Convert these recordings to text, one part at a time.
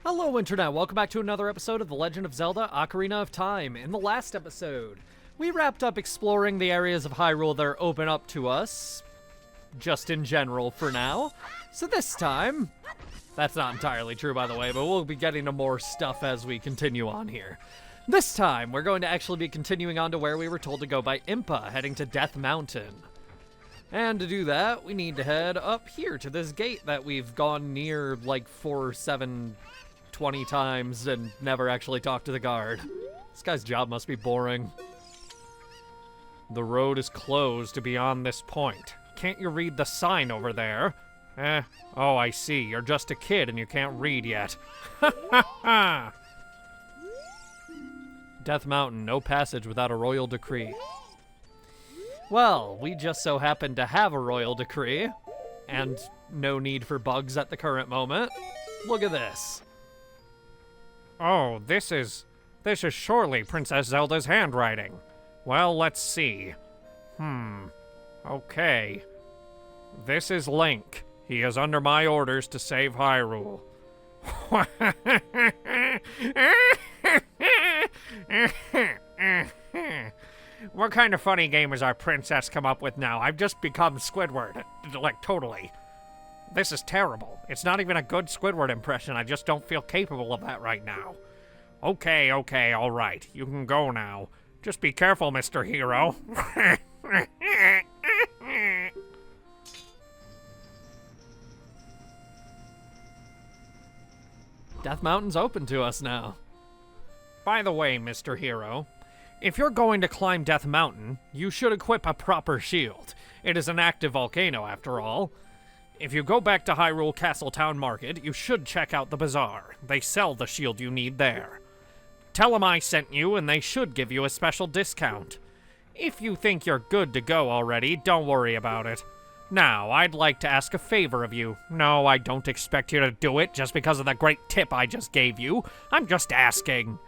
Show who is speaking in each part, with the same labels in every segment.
Speaker 1: Hello Internet, welcome back to another episode of The Legend of Zelda Ocarina of Time. In the last episode, we wrapped up exploring the areas of Hyrule that are open up to us, just in general for now. So this time, that's not entirely true by the way, but we'll be getting to more stuff as we continue on here. This time, we're going to actually be continuing on to where we were told to go by Impa, heading to Death Mountain. And to do that, we need to head up here to this gate that we've gone near like 20 times and never actually talked to the guard. This guy's job must be boring. The road is closed beyond this point. Can't you read the sign over there? Oh, I see. You're just a kid and you can't read yet. Ha ha ha! Death Mountain, no passage without a royal decree. Well, we just so happen to have a royal decree, and no need for bugs at the current moment. Look at this. Oh, this is surely Princess Zelda's handwriting. Well, let's see. Okay. This is Link. He is under my orders to save Hyrule. What kind of funny game has our princess come up with now? I've just become Squidward. Like, totally. This is terrible. It's not even a good Squidward impression. I just don't feel capable of that right now. Okay, all right. You can go now. Just be careful, Mr. Hero. Death Mountain's open to us now. By the way, Mr. Hero, if you're going to climb Death Mountain, you should equip a proper shield. It is an active volcano, after all. If you go back to Hyrule Castle Town Market, you should check out the bazaar. They sell the shield you need there. Tell them I sent you, and they should give you a special discount. If you think you're good to go already, don't worry about it. Now, I'd like to ask a favor of you. No, I don't expect you to do it just because of the great tip I just gave you. I'm just asking.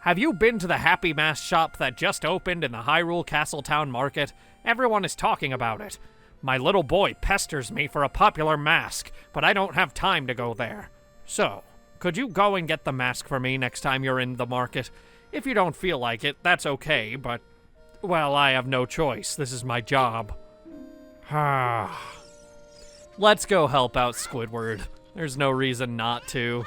Speaker 1: Have you been to the Happy Mask shop that just opened in the Hyrule Castle Town Market? Everyone is talking about it. My little boy pesters me for a popular mask, but I don't have time to go there. So, could you go and get the mask for me next time you're in the market? If you don't feel like it, that's okay, but, well, I have no choice. This is my job. Let's go help out Squidward. There's no reason not to.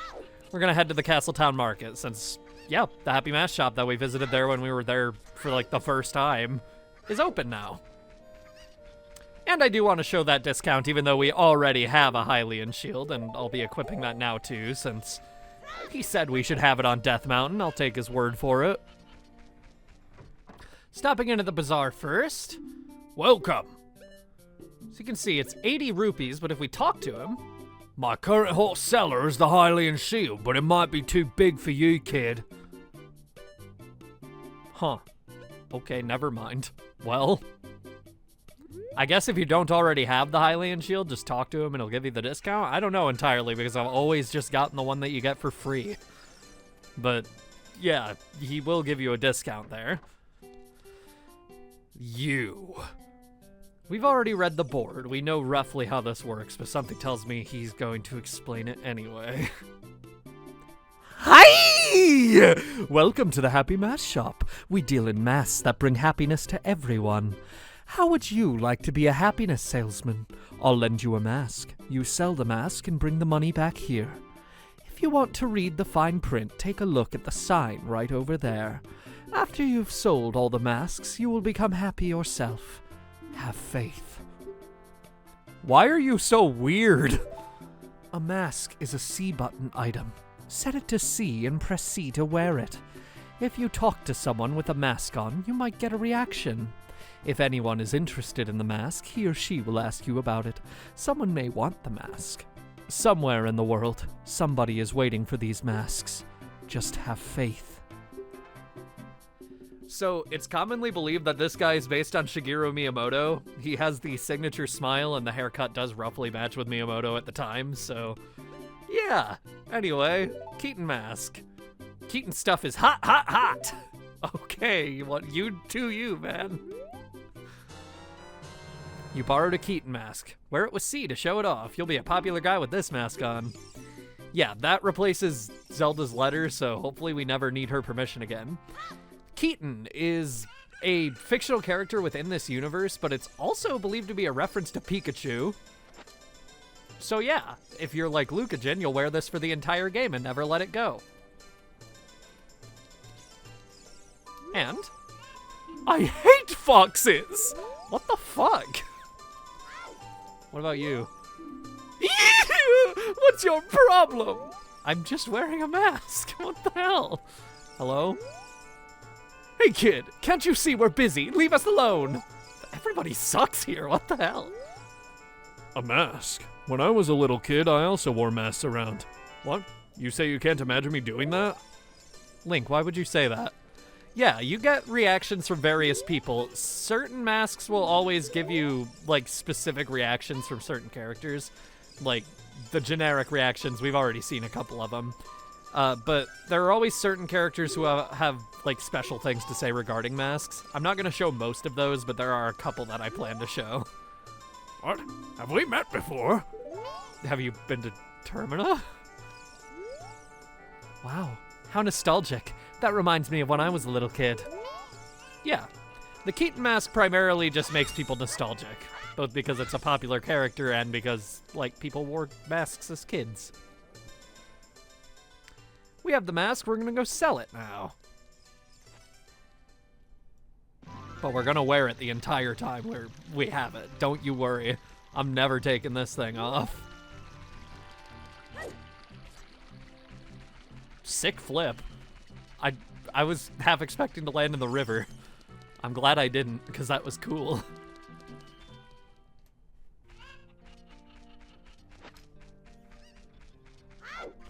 Speaker 1: We're gonna head to the Castletown Market since, yeah, the Happy Mask shop that we visited there when we were there for like the first time is open now. And I do want to show that discount even though we already have a Hylian shield, and I'll be equipping that now too since he said we should have it on Death Mountain. I'll take his word for it. Stopping into the bazaar first. Welcome. So you can see it's 80 rupees, but if we talk to him... My current hot seller is the Hylian shield, but it might be too big for you, kid. Huh. Okay, never mind. Well, I guess if you don't already have the Hylian shield, just talk to him and he'll give you the discount. I don't know entirely because I've always just gotten the one that you get for free. But yeah, he will give you a discount there. We've already read the board. We know roughly how this works, but something tells me he's going to explain it anyway. Hi! Welcome to the Happy Mask shop. We deal in masks that bring happiness to everyone. How would you like to be a happiness salesman? I'll lend you a mask. You sell the mask and bring the money back here. If you want to read the fine print, take a look at the sign right over there. After you've sold all the masks, you will become happy yourself. Have faith. Why are you so weird? A mask is a C button item. Set it to C and press C to wear it. If you talk to someone with a mask on, you might get a reaction. If anyone is interested in the mask, he or she will ask you about it. Someone may want the mask. Somewhere in the world, somebody is waiting for these masks. Just have faith. So, it's commonly believed that this guy is based on Shigeru Miyamoto. He has the signature smile, and the haircut does roughly match with Miyamoto at the time, so... yeah. Anyway, Keaton mask. Keaton stuff is hot, hot, hot! Okay, you, man. You borrowed a Keaton mask. Wear it with C to show it off. You'll be a popular guy with this mask on. Yeah, that replaces Zelda's letter, so hopefully we never need her permission again. Keaton is a fictional character within this universe, but it's also believed to be a reference to Pikachu. So yeah, if you're like Lucajin, you'll wear this for the entire game and never let it go. And I hate foxes! What the fuck? What about you? What's your problem? I'm just wearing a mask. What the hell? Hello? Hey kid, can't you see we're busy? Leave us alone. Everybody sucks here. What the hell? A mask? When I was a little kid, I also wore masks around. What? You say you can't imagine me doing that? Link, why would you say that? Yeah, you get reactions from various people. Certain masks will always give you, like, specific reactions from certain characters. Like, the generic reactions, we've already seen a couple of them. But there are always certain characters who have, like, special things to say regarding masks. I'm not going to show most of those, but there are a couple that I plan to show. What? Have we met before? Have you been to Termina? Wow, how nostalgic. That reminds me of when I was a little kid. Yeah, the Keaton mask primarily just makes people nostalgic, both because it's a popular character and because, like, people wore masks as kids. We have the mask, we're gonna go sell it now. But we're gonna wear it the entire time we have it, don't you worry. I'm never taking this thing off. Sick flip. I was half expecting to land in the river. I'm glad I didn't, because that was cool.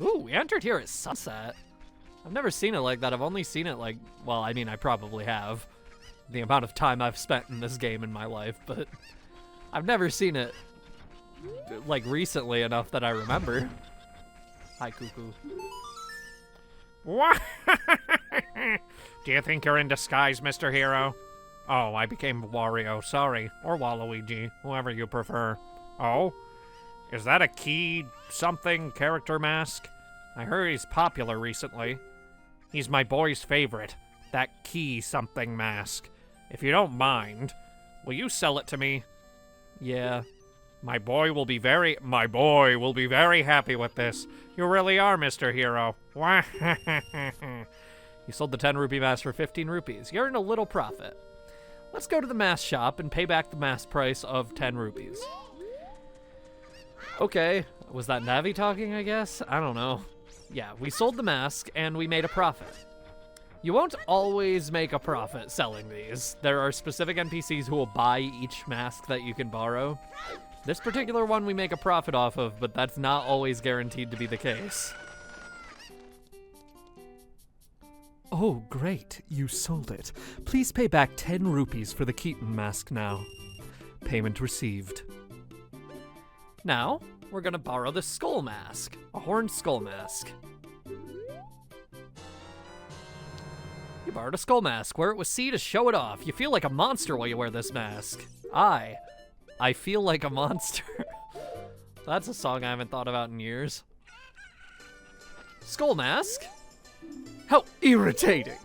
Speaker 1: Ooh, we entered here at sunset. I've never seen it like that. I've only seen it like, well, I mean, I probably have. The amount of time I've spent in this game in my life, but I've never seen it, like, recently enough that I remember. Hi, Cuckoo. Do you think you're in disguise, Mr. Hero? Oh, I became Wario, sorry. Or Waluigi, whoever you prefer. Oh? Is that a key something character mask? I heard he's popular recently. He's my boy's favorite. That key something mask. If you don't mind, will you sell it to me? Yeah. My boy will be very happy with this. You really are, Mr. Hero. You sold the 10 rupee mask for 15 rupees. You earned a little profit. Let's go to the mask shop and pay back the mask price of 10 rupees. Okay, was that Navi talking, I guess? I don't know. Yeah, we sold the mask and we made a profit. You won't always make a profit selling these. There are specific NPCs who will buy each mask that you can borrow. This particular one we make a profit off of, but that's not always guaranteed to be the case. Oh, great. You sold it. Please pay back 10 rupees for the Keaton mask now. Payment received. Now, we're gonna borrow the skull mask. A horned skull mask. You borrowed a skull mask. Wear it with C to show it off. You feel like a monster while you wear this mask. I feel like a monster. That's a song I haven't thought about in years. Skull mask? How irritating.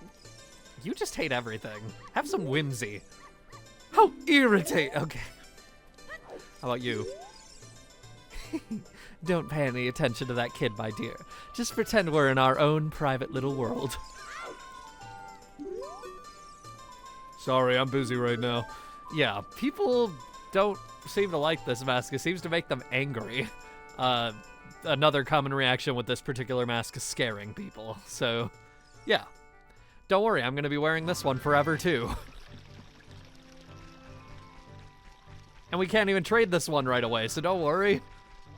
Speaker 1: You just hate everything. Have some whimsy. How irritating. Okay. How about you? Don't pay any attention to that kid, my dear. Just pretend we're in our own private little world. Sorry, I'm busy right now. Yeah, people don't seem to like this mask. It seems to make them angry. Another common reaction with this particular mask is scaring people. So, yeah. Don't worry, I'm going to be wearing this one forever, too. And we can't even trade this one right away, so don't worry.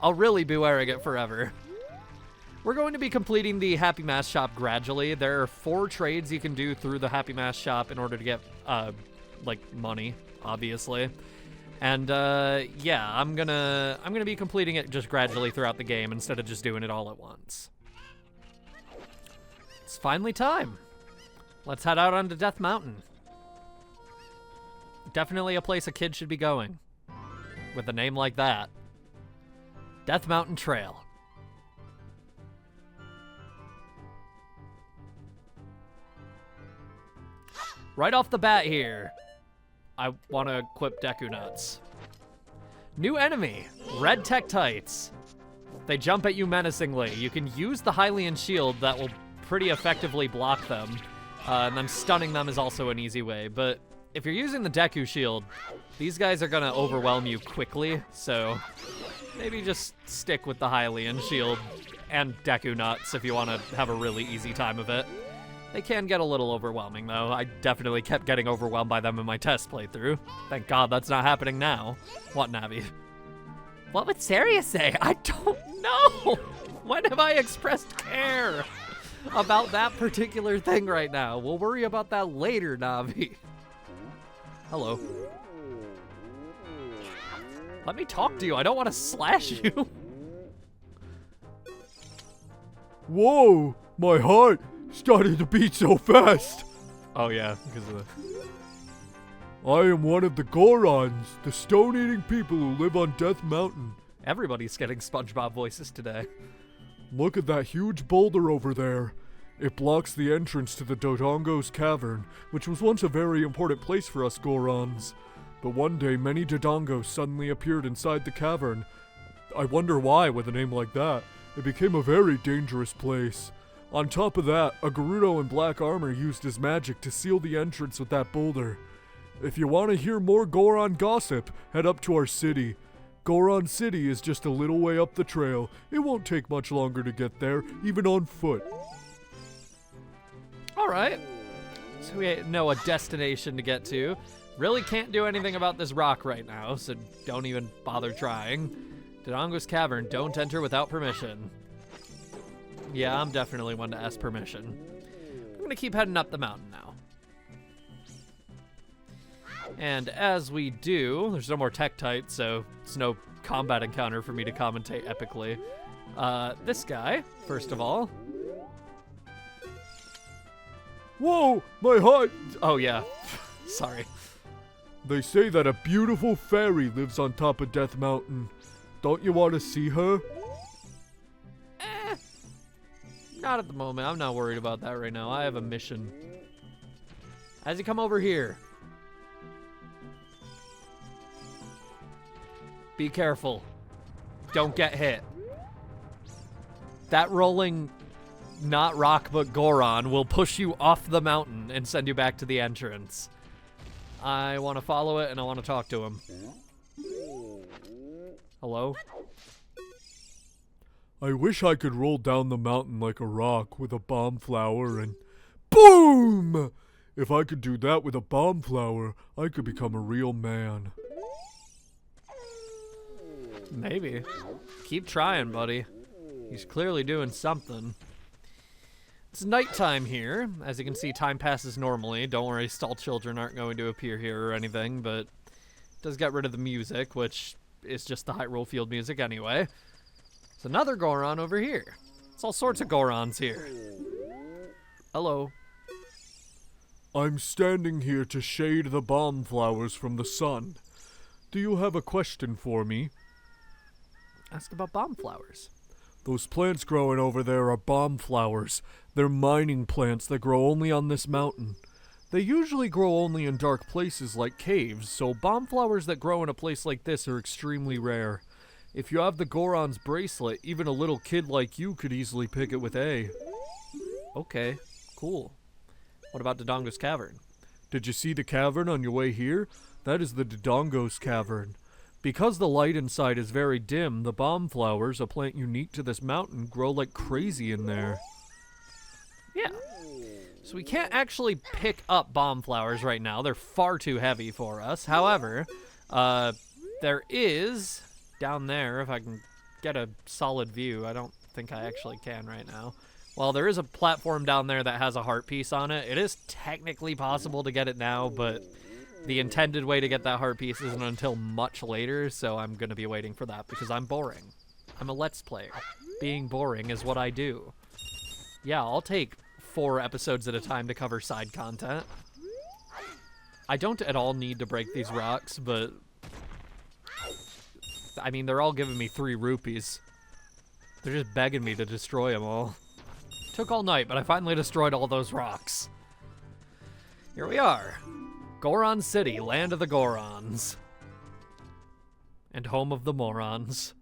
Speaker 1: I'll really be wearing it forever. We're going to be completing the Happy Mask Shop gradually. There are 4 trades you can do through the Happy Mask Shop in order to get, like, money, obviously. And, yeah, I'm gonna be completing it just gradually throughout the game instead of just doing it all at once. It's finally time. Let's head out onto Death Mountain. Definitely a place a kid should be going. With a name like that. Death Mountain Trail. right off the bat here, I want to equip Deku Nuts. New enemy, Red Tektites. They jump at you menacingly. You can use the Hylian shield that will pretty effectively block them. And then stunning them is also an easy way. But if you're using the Deku shield, these guys are going to overwhelm you quickly. So maybe just stick with the Hylian shield and Deku Nuts if you want to have a really easy time of it. They can get a little overwhelming, though. I definitely kept getting overwhelmed by them in my test playthrough. Thank God that's not happening now. What, Navi? What would Saria say? I don't know. When have I expressed care about that particular thing right now? We'll worry about that later, Navi. Hello. Let me talk to you. I don't want to slash you.
Speaker 2: Whoa, my heart started to beat so fast.
Speaker 1: Oh yeah, because of the...
Speaker 2: I am one of the Gorons, the stone-eating people who live on Death Mountain.
Speaker 1: Everybody's getting SpongeBob voices today.
Speaker 2: Look at that huge boulder over there. It blocks the entrance to the Dodongo's cavern, which was once a very important place for us Gorons. But one day, many Dodongos suddenly appeared inside the cavern. I wonder why with a name like that. It became a very dangerous place. On top of that, a Gerudo in black armor used his magic to seal the entrance with that boulder. If you want to hear more Goron gossip, head up to our city. Goron City is just a little way up the trail. It won't take much longer to get there, even on foot.
Speaker 1: Alright. So we know a destination to get to. Really can't do anything about this rock right now, so don't even bother trying. Dodongo's Cavern, don't enter without permission. Yeah, I'm definitely one to ask permission. I'm gonna keep heading up the mountain now. And as we do, there's no more Tektite, so it's no combat encounter for me to commentate epically. This guy, first of all.
Speaker 2: Whoa, my heart!
Speaker 1: Oh yeah, sorry.
Speaker 2: They say that a beautiful fairy lives on top of Death Mountain. Don't you want to see her?
Speaker 1: Not at the moment. I'm not worried about that right now. I have a mission. As you come over here. Be careful. Don't get hit. That rolling, not rock but Goron, will push you off the mountain and send you back to the entrance. I want to follow it and I want to talk to him. Hello?
Speaker 2: I wish I could roll down the mountain like a rock with a bomb flower and BOOM! If I could do that with a bomb flower, I could become a real man.
Speaker 1: Maybe. Keep trying, buddy. He's clearly doing something. It's nighttime here. As you can see, time passes normally. Don't worry, stall children aren't going to appear here or anything, but it does get rid of the music, which is just the Hyrule Field music anyway. There's another Goron over here. There's all sorts of Gorons here. Hello.
Speaker 2: I'm standing here to shade the bomb flowers from the sun. Do you have a question for me?
Speaker 1: Ask about bomb flowers.
Speaker 2: Those plants growing over there are bomb flowers. They're mining plants that grow only on this mountain. They usually grow only in dark places like caves, so bomb flowers that grow in a place like this are extremely rare. If you have the Goron's bracelet, even a little kid like you could easily pick it with A.
Speaker 1: Okay, cool. What about Dodongo's Cavern?
Speaker 2: Did you see the cavern on your way here? That is the Dodongo's Cavern. Because the light inside is very dim, the bomb flowers, a plant unique to this mountain, grow like crazy in there.
Speaker 1: Yeah. So we can't actually pick up bomb flowers right now. They're far too heavy for us. However, there is, down there, if I can get a solid view, I don't think I actually can right now. Well, there is a platform down there that has a heart piece on it. It is technically possible to get it now, but the intended way to get that heart piece isn't until much later, so I'm going to be waiting for that because I'm boring. I'm a Let's Player. Being boring is what I do. Yeah, I'll take 4 episodes at a time to cover side content. I don't at all need to break these rocks, but I mean, they're all giving me 3 rupees. They're just begging me to destroy them all. Took all night, but I finally destroyed all those rocks. Here we are. Goron City, land of the Gorons. And home of the morons.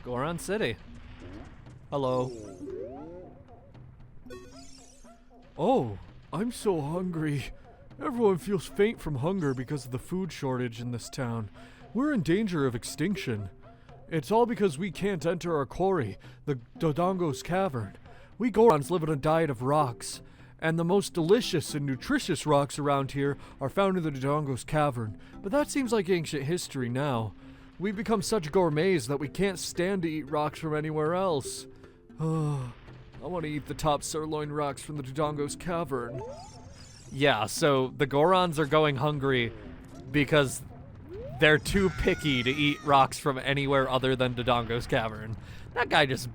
Speaker 1: Goron City. Hello.
Speaker 2: Oh, I'm so hungry. Everyone feels faint from hunger because of the food shortage in this town. We're in danger of extinction. It's all because we can't enter our quarry, the Dodongo's Cavern. We Gorons live on a diet of rocks, and the most delicious and nutritious rocks around here are found in the Dodongo's Cavern. But that seems like ancient history now. We've become such gourmets that we can't stand to eat rocks from anywhere else. I want to eat the top sirloin rocks from the Dodongo's Cavern.
Speaker 1: Yeah, so the Gorons are going hungry because they're too picky to eat rocks from anywhere other than Dodongo's Cavern. That guy just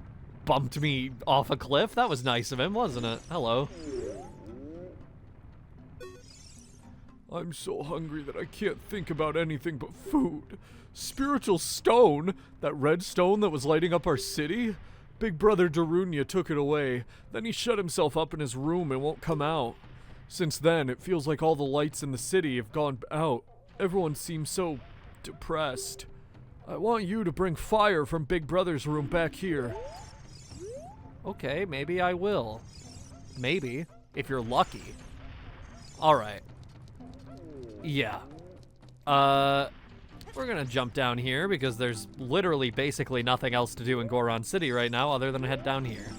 Speaker 1: bumped me off a cliff. That was nice of him, wasn't it? Hello.
Speaker 2: I'm so hungry that I can't think about anything but food. Spiritual stone? That red stone that was lighting up our city? Big Brother Darunia took it away. Then he shut himself up in his room and won't come out. Since then, it feels like all the lights in the city have gone out. Everyone seems so depressed. I want you to bring fire from Big Brother's room back here.
Speaker 1: Okay, maybe I will. Maybe, if you're lucky. Alright. Yeah. We're gonna jump down here because there's literally basically nothing else to do in Goron City right now other than head down here.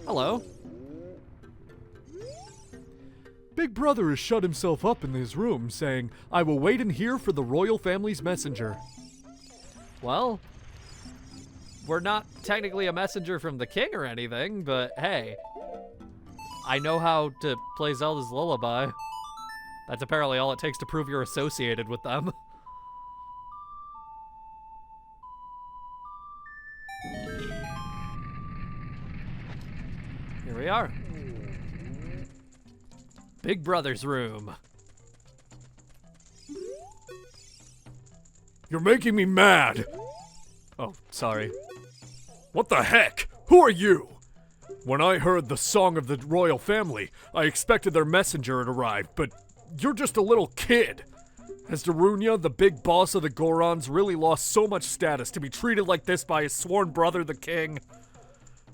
Speaker 1: Hello.
Speaker 2: Big Brother has shut himself up in his room, saying, I will wait in here for the royal family's messenger.
Speaker 1: Well, we're not technically a messenger from the king or anything, but hey, I know how to play Zelda's Lullaby. That's apparently all it takes to prove you're associated with them. Here we are. Big Brother's room.
Speaker 2: You're making me mad.
Speaker 1: Oh, sorry.
Speaker 2: What the heck? Who are you? When I heard the song of the royal family, I expected their messenger to arrive, but you're just a little kid. Has Darunia, the big boss of the Gorons, really lost so much status to be treated like this by his sworn brother, the king?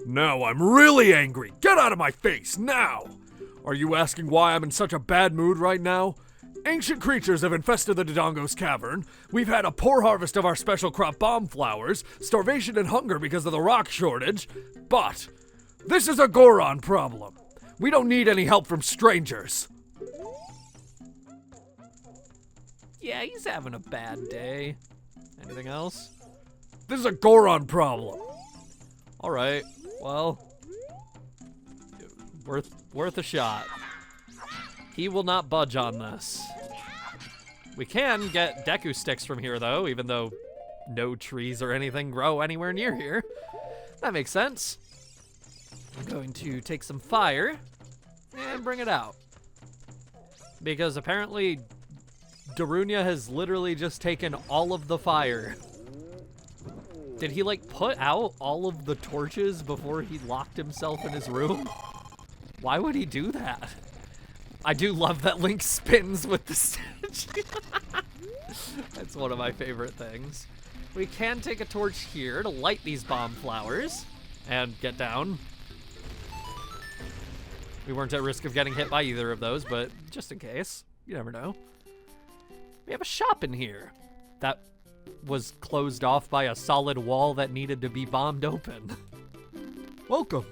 Speaker 2: Now I'm really angry. Get out of my face, now! Are you asking why I'm in such a bad mood right now? Ancient creatures have infested the Dodongo's Cavern. We've had a poor harvest of our special crop bomb flowers, starvation and hunger because of the rock shortage. But this is a Goron problem. We don't need any help from strangers.
Speaker 1: Yeah, he's having a bad day. Anything else?
Speaker 2: This is a Goron problem.
Speaker 1: All right. Well, worth a shot. He will not budge on this. We can get Deku sticks from here, though, even though no trees or anything grow anywhere near here. That makes sense. I'm going to take some fire and bring it out. Because apparently Darunia has literally just taken all of the fire. Did he, like, put out all of the torches before he locked himself in his room? Why would he do that? I do love that Link spins with the statue. That's one of my favorite things. We can take a torch here to light these bomb flowers and get down. We weren't at risk of getting hit by either of those, but just in case, you never know. We have a shop in here that was closed off by a solid wall that needed to be bombed open.
Speaker 2: Welcome.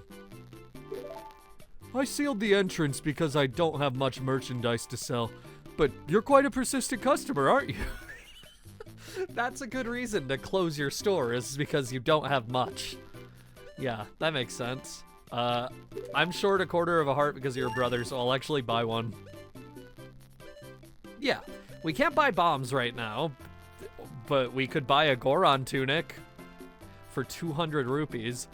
Speaker 2: I sealed the entrance because I don't have much merchandise to sell, but you're quite a persistent customer, aren't you?
Speaker 1: That's a good reason to close your store, is because you don't have much. Yeah, that makes sense. I'm short a quarter of a heart because of your brother, so I'll actually buy one. Yeah, we can't buy bombs right now, but we could buy a Goron tunic for 200 rupees.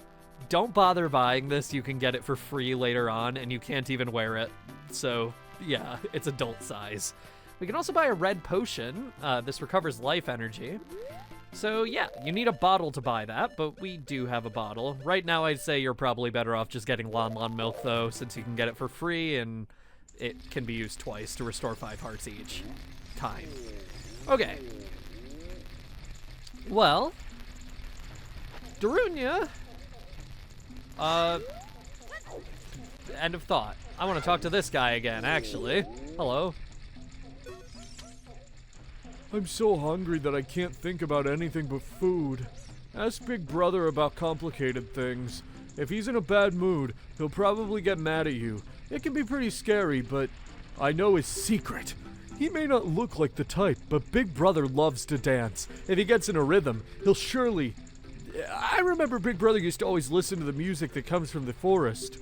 Speaker 1: Don't bother buying this. You can get it for free later on, and you can't even wear it. So, yeah, it's adult size. We can also buy a red potion. This recovers life energy. So yeah, you need a bottle to buy that, but we do have a bottle. Right now I'd say you're probably better off just getting Lon Lon milk though, since you can get it for free and it can be used twice to restore 5 hearts each time. Okay. Well, Darunia, end of thought. I want to talk to this guy again, actually. Hello.
Speaker 2: I'm so hungry that I can't think about anything but food. Ask Big Brother about complicated things. If he's in a bad mood, he'll probably get mad at you. It can be pretty scary, but I know his secret. He may not look like the type, but Big Brother loves to dance. If he gets in a rhythm, he'll surely... I remember Big Brother used to always listen to the music that comes from the forest.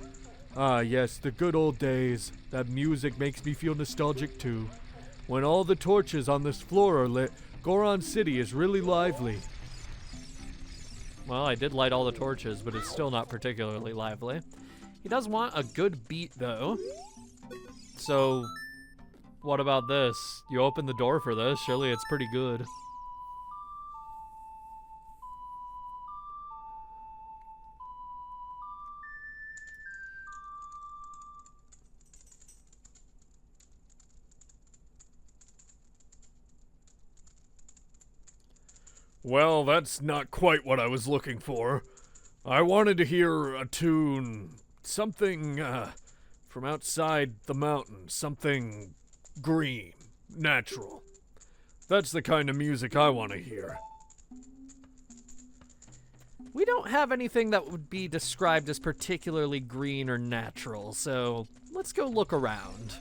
Speaker 2: Ah, yes, the good old days. That music makes me feel nostalgic too. When all the torches on this floor are lit, Goron City is really lively.
Speaker 1: Well, I did light all the torches, but it's still not particularly lively. He does want a good beat, though. So, what about this? You open the door for this, surely it's pretty good.
Speaker 2: Well, that's not quite what I was looking for. I wanted to hear a tune, something, from outside the mountain, something green, natural. That's the kind of music I want to hear.
Speaker 1: We don't have anything that would be described as particularly green or natural, so let's go look around.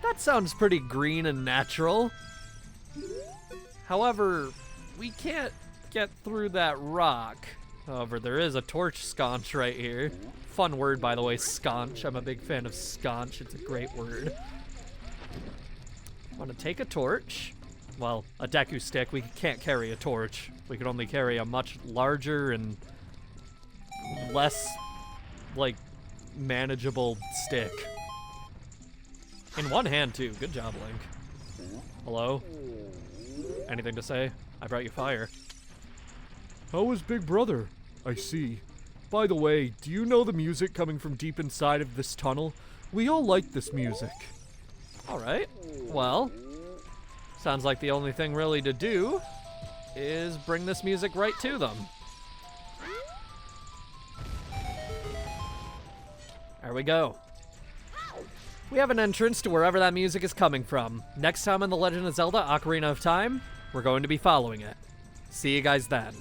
Speaker 1: That sounds pretty green and natural. However, we can't get through that rock. However, there is a torch sconce right here. Fun word, by the way, sconce. I'm a big fan of sconce. It's a great word. I'm gonna take a torch. Well, a Deku stick. We can't carry a torch. We can only carry a much larger and less, like, manageable stick. In one hand, too. Good job, Link. Hello? Anything to say? I brought you fire.
Speaker 2: How was Big Brother? I see. By the way, do you know the music coming from deep inside of this tunnel? We all like this music.
Speaker 1: Alright. Well, sounds like the only thing really to do is bring this music right to them. There we go. We have an entrance to wherever that music is coming from. Next time on The Legend of Zelda Ocarina of Time, we're going to be following it. See you guys then.